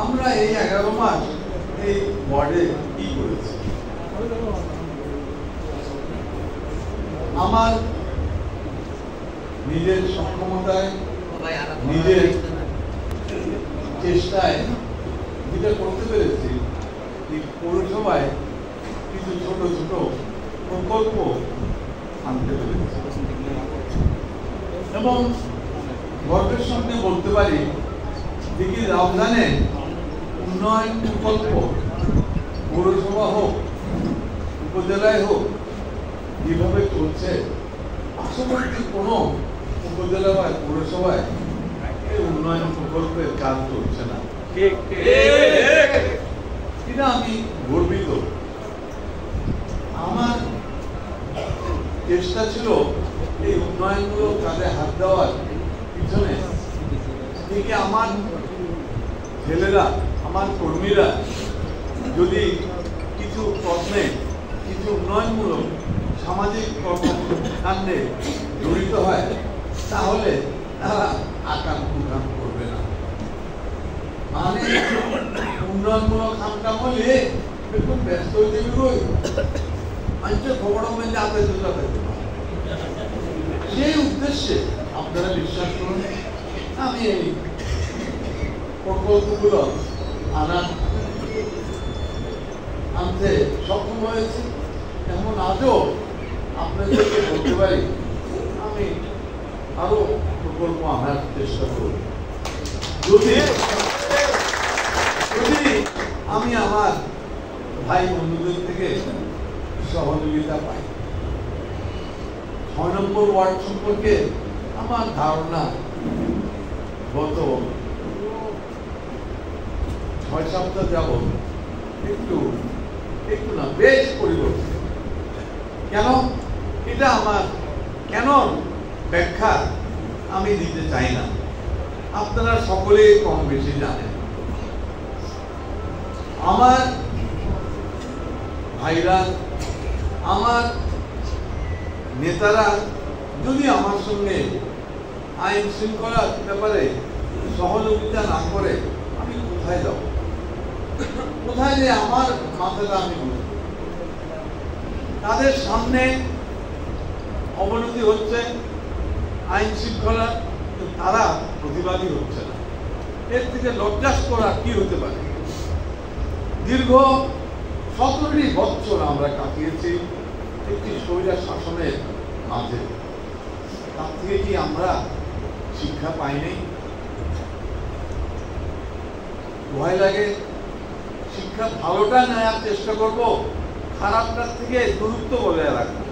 আমরা এই 11 মাস এই ওয়ার্ডে কি করেছি, আমার নিজের সক্ষমতায় নিজের চেষ্টায় যেটা করতে পেরেছি, পৌরসভায় কিছু ছোট ছোট প্রকল্প আনতে পেরেছি এবং গর্বের সঙ্গে বলতে পারি দিঘির রাউজানে উন্নয়ন প্রকল্প পৌরসভা হোক উপজেলায় হোক যেভাবে চলছে, পার্শ্ববর্তী কোনো উপজেলা বা পৌরসভায় এই উন্নয়ন প্রকল্পের কাজ চলছে না। এটা আমি গর্বিত। আমার চেষ্টা ছিল এই উন্নয়নমূলক কাজে হাত দেওয়ার পিছনে থেকে আমার ছেলেরা, আমার কর্মীরা যদি কিছু কর্মে, কিছু উন্নয়নমূলক সামাজিক কর্মকাণ্ডে জড়িত হয়, তাহলে তারা আকাম কুকাম করবে না। মানে উন্নয়নমূলক কামকাম হলে একটু ব্যস্ত হয়ে যাবে, ওই মানুষের খবর মধ্যে আপনি দুটা থাকতে পারে। সেই উদ্দেশ্যে আপনারা বিশ্বাস করুন, আমি এই প্রকল্পগুলো আনতে সক্ষম হয়েছি। এমন আজও আপনাদেরকে বলতে পারি আমি আরো প্রকল্প আনার চেষ্টা করব, যদি আমি আমার ভাই বন্ধুদের থেকে সহযোগিতা পাই। 6 নম্বর ওয়ার্ড সম্পর্কে আমার ধারণা গত 6 সপ্তাহ যাব একটু না বেশ পরিবর্তন। কেন? এটা আমার কেন ব্যাখ্যা আমি দিতে চাই না, আপনারা সকলেই কম বেশি জানেন। আমার ভাইরা, আমার নেতারা যদি আমার সঙ্গে আইন শৃঙ্খলার ব্যাপারে সহযোগিতা না করে, আমি কোথায় যাব? কোথায় যে আমার মাথাটা আমি বুঝব? তাদের সামনে অবনতি হচ্ছে আইন শৃঙ্খলা, তারা প্রতিবাদী হচ্ছে না। এর থেকে লজ্জাস্কর আর কি হতে পারে? দীর্ঘ 17টি বছর আমরা কাটিয়েছি একটি স্বৈরাচার শাসনের মাঝে। তার থেকে কি আমরা শিক্ষা পাইনি? ভয় লাগে। শিক্ষা ভালোটা নেওয়ার চেষ্টা করব, খারাপটার থেকে দূরত্ব বজায় রাখবো।